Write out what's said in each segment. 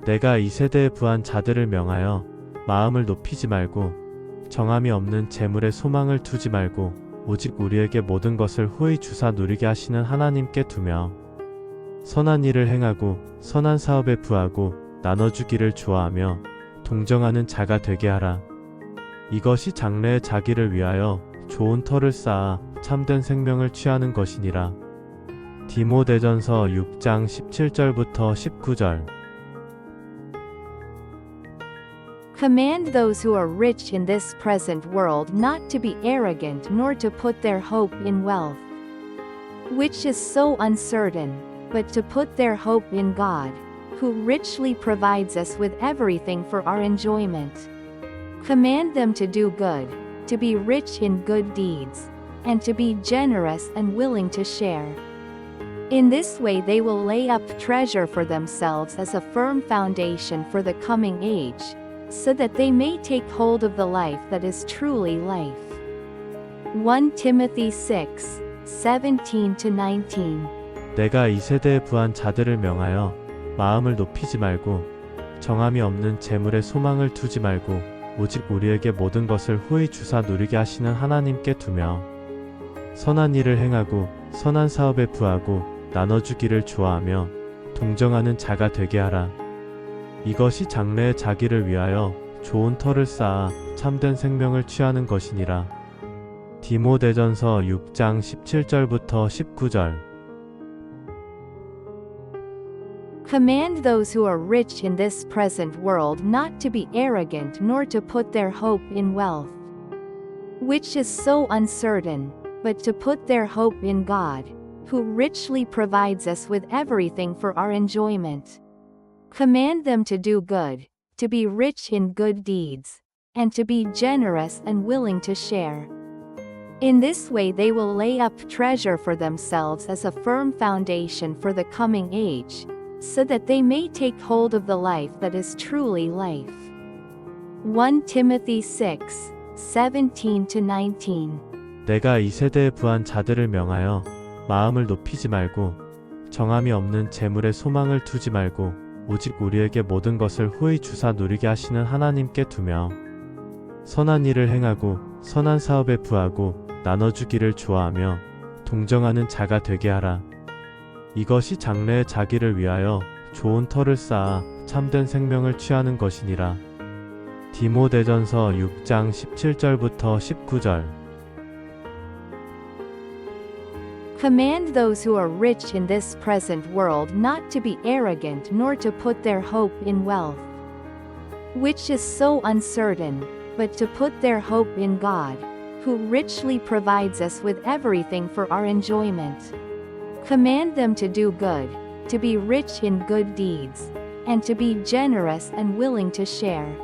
내가 이 세대에 부한 자들을 명하여 마음을 높이지 말고 정함이 없는 재물에 소망을 두지 말고 오직 우리에게 모든 것을 후히 주사 누리게 하시는 하나님께 두며 선한 일을 행하고 선한 사업에 부하고 나눠주기를 좋아하며 동정하는 자가 되게 하라. 이것이 장래의 자기를 위하여 좋은 터를 쌓아 참된 생명을 취하는 것이니라. 디모데전서 6장 17절부터 19절. Command those who are rich in this present world not to be arrogant nor to put their hope in wealth, which is so uncertain, but to put their hope in God, who richly provides us with everything for our enjoyment. Command them to do good, to be rich in good deeds, and to be generous and willing to share. In this way they will lay up treasure for themselves as a firm foundation for the coming age, so that they may take hold of the life that is truly life. 1 Timothy 6, 17-19. 내가 이 세대에 부한 자들을 명하여 마음을 높이지 말고 정함이 없는 재물에 소망을 두지 말고 오직 우리에게 모든 것을 후히 주사 누리게 하시는 하나님께 두며 선한 일을 행하고 선한 사업에 부하고 나눠주기를 좋아하며 동정하는 자가 되게 하라. 이것이 장래의 자기를 위하여 좋은 터를 쌓아 참된 생명을 취하는 것이니라. 디모데전서 6장 17절부터 19절. Command those who are rich in this present world not to be arrogant nor to put their hope in wealth, which is so uncertain, but to put their hope in God, who richly provides us with everything for our enjoyment. Command them to do good, to be rich in good deeds, and to be generous and willing to share. In this way they will lay up treasure for themselves as a firm foundation for the coming age, so that they may take hold of the life that is truly life. 1 Timothy 6, 17-19. 내가 이 세대에 부한 자들을 명하여 마음을 높이지 말고 정함이 없는 재물에 소망을 두지 말고 오직 우리에게 모든 것을 후히 주사 누리게 하시는 하나님께 두며 선한 일을 행하고 선한 사업에 부하고 나눠주기를 좋아하며 동정하는 자가 되게 하라. 이것이 장래의 자기를 위하여 좋은 터를 쌓아 참된 생명을 취하는 것이니라. 디모데전서 6장 17절부터 19절. Command those who are rich in this present world not to be arrogant nor to put their hope in wealth, which is so uncertain, but to put their hope in God, who richly provides us with everything for our enjoyment. Command them to do good, to be rich in good deeds, and to be generous and willing to share.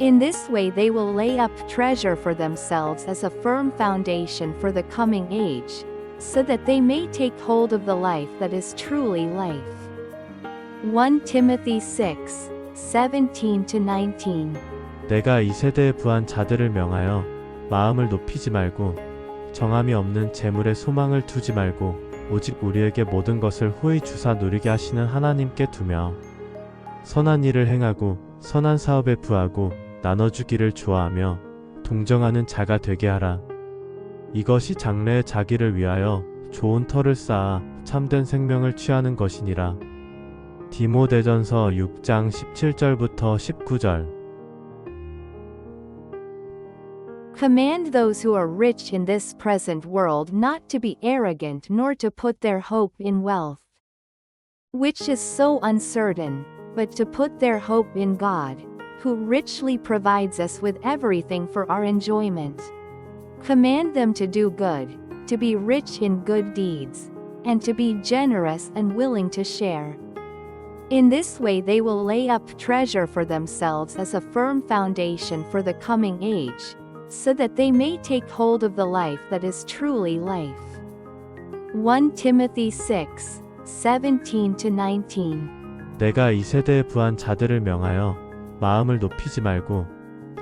In this way they will lay up treasure for themselves as a firm foundation for the coming age, so that they may take hold of the life that is truly life. 1 Timothy 6, 17-19. 내가 이 세대에 부한 자들을 명하여 마음을 높이지 말고 정함이 없는 재물에 소망을 두지 말고 오직 우리에게 모든 것을 후히 주사 누리게 하시는 하나님께 두며 선한 일을 행하고 선한 사업에 부하고 나눠주기를 좋아하며 동정하는 자가 되게 하라. 이것이 장래의 자기를 위하여 좋은 터를 쌓아 참된 생명을 취하는 것이니라. 디모데전서 6장 17절부터 19절. Command those who are rich in this present world not to be arrogant nor to put their hope in wealth, which is so uncertain, but to put their hope in God, who richly provides us with everything for our enjoyment. Command them to do good, to be rich in good deeds, and to be generous and willing to share. In this way they will lay up treasure for themselves as a firm foundation for the coming age, so that they may take hold of the life that is truly life. 1 Timothy 6, 17-19. 내가 이 세대에 부한 자들을 명하여 마음을 높이지 말고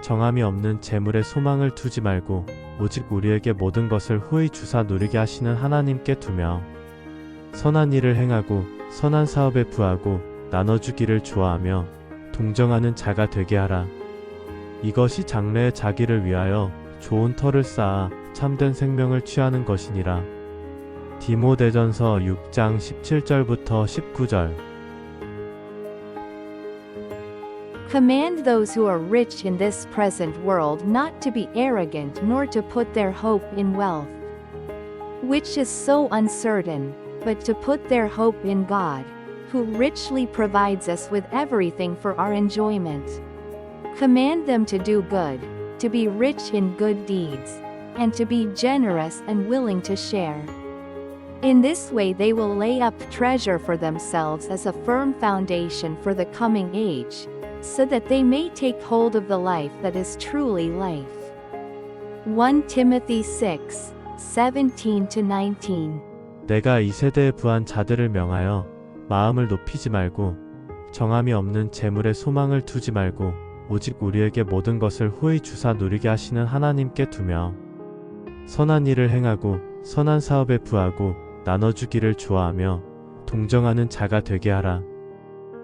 정함이 없는 재물에 소망을 두지 말고 오직 우리에게 모든 것을 후히 주사 누리게 하시는 하나님께 두며 선한 일을 행하고 선한 사업에 부하고 나눠주기를 좋아하며 동정하는 자가 되게 하라. 이것이 장래의 자기를 위하여 좋은 터를 쌓아 참된 생명을 취하는 것이니라. 디모데전서 6장 17절부터 19절. Command those who are rich in this present world not to be arrogant nor to put their hope in wealth, which is so uncertain, but to put their hope in God, who richly provides us with everything for our enjoyment. Command them to do good, to be rich in good deeds, and to be generous and willing to share. In this way they will lay up treasure for themselves as a firm foundation for the coming age, so that they may take hold of the life that is truly life. 1 Timothy 6, 17-19. 내가 이 세대에 부한 자들을 명하여 마음을 높이지 말고 정함이 없는 재물에 소망을 두지 말고 오직 우리에게 모든 것을 후히 주사 누리게 하시는 하나님께 두며 선한 일을 행하고 선한 사업에 부하고 나눠주기를 좋아하며 동정하는 자가 되게 하라.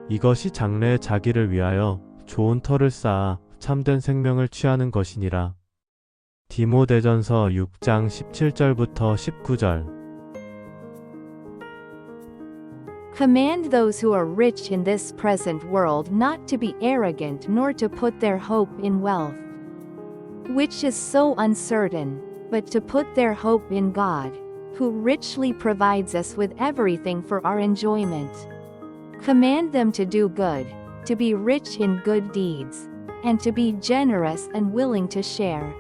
이것이 장래의 자기를 위하여 좋은 터를 쌓아 참된 생명을 취하는 것이니라. 디모데전서 6장 17절부터 19절. Command those who are rich in this present world not to be arrogant nor to put their hope in wealth, which is so uncertain, but to put their hope in God, who richly provides us with everything for our enjoyment. Command them to do good, to be rich in good deeds, and to be generous and willing to share.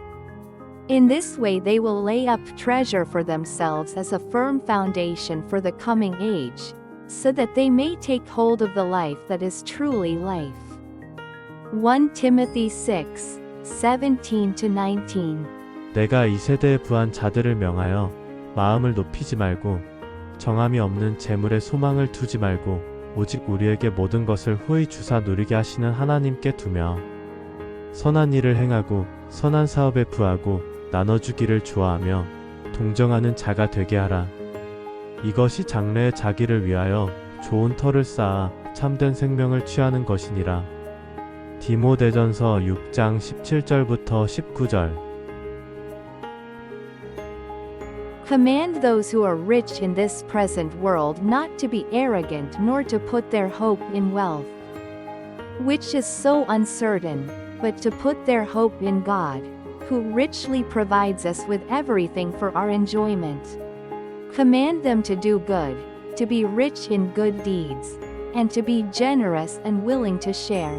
In this way they will lay up treasure for themselves as a firm foundation for the coming age, so that they may take hold of the life that is truly life. 1 Timothy 6, 17-19. 내가 이 세대에 부한 자들을 명하여 마음을 높이지 말고 정함이 없는 재물에 소망을 두지 말고 오직 우리에게 모든 것을 후히 주사 누리게 하시는 하나님께 두며 선한 일을 행하고 선한 사업에 부하고 나눠주기를 좋아하며 동정하는 자가 되게 하라. 이것이 장래의 자기를 위하여 좋은 터를 쌓아 참된 생명을 취하는 것이니라. 디모데전서 6장 17절부터 19절. Command those who are rich in this present world not to be arrogant nor to put their hope in wealth, which is so uncertain, but to put their hope in God, who richly provides us with everything for our enjoyment. Command them to do good, to be rich in good deeds, and to be generous and willing to share.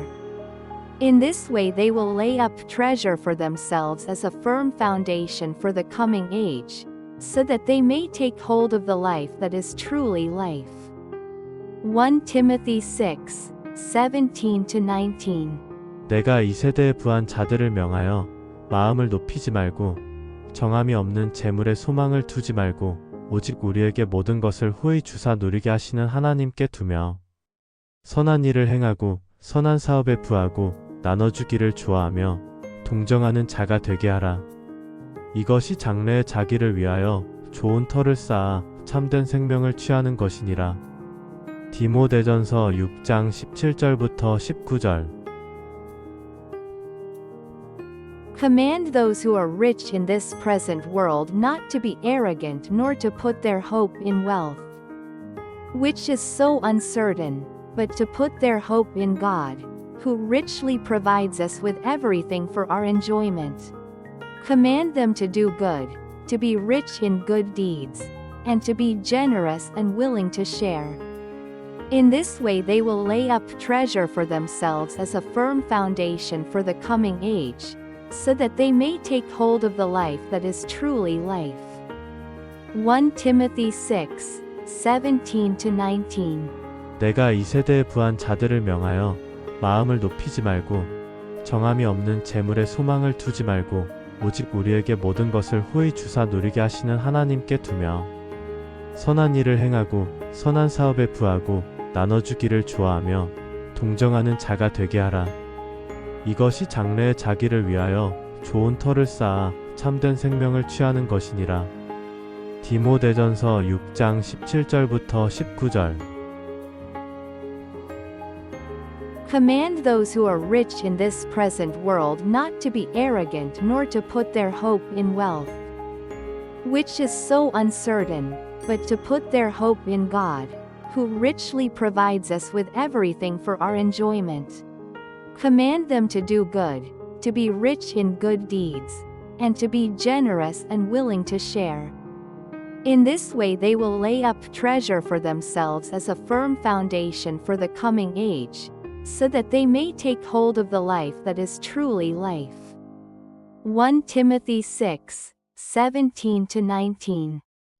In this way they will lay up treasure for themselves as a firm foundation for the coming age, so that they may take hold of the life that is truly life. 1 Timothy 6, 17-19. 내가 이 세대에 부한 자들을 명하여 마음을 높이지 말고 정함이 없는 재물에 소망을 두지 말고 오직 우리에게 모든 것을 후히 주사 누리게 하시는 하나님께 두며 선한 일을 행하고 선한 사업에 부하고 나눠주기를 좋아하며 동정하는 자가 되게 하라. 이것이 장래의 자기를 위하여 좋은 터를 쌓아 참된 생명을 취하는 것이니라. 디모데전서 6장 17절부터 19절. Command those who are rich in this present world not to be arrogant nor to put their hope in wealth, which is so uncertain, but to put their hope in God, who richly provides us with everything for our enjoyment. Command them to do good, to be rich in good deeds, and to be generous and willing to share. In this way they will lay up treasure for themselves as a firm foundation for the coming age, so that they may take hold of the life that is truly life. 1 Timothy 6, 17-19. 내가 이 세대에 부한 자들을 명하여 마음을 높이지 말고 정함이 없는 재물에 소망을 두지 말고 오직 우리에게 모든 것을 후히 주사 누리게 하시는 하나님께 두며 선한 일을 행하고 선한 사업에 부하고 나눠주기를 좋아하며 동정하는 자가 되게 하라. 이것이 장래의 자기를 위하여 좋은 터를 쌓아 참된 생명을 취하는 것이니라. 디모데전서 6장 17절부터 19절. Command those who are rich in this present world not to be arrogant nor to put their hope in wealth, which is so uncertain, but to put their hope in God, who richly provides us with everything for our enjoyment. Command them to do good, to be rich in good deeds, and to be generous and willing to share. In this way they will lay up treasure for themselves as a firm foundation for the coming age, so that they may take hold of the life that is truly life. 1 Timothy 6:17-19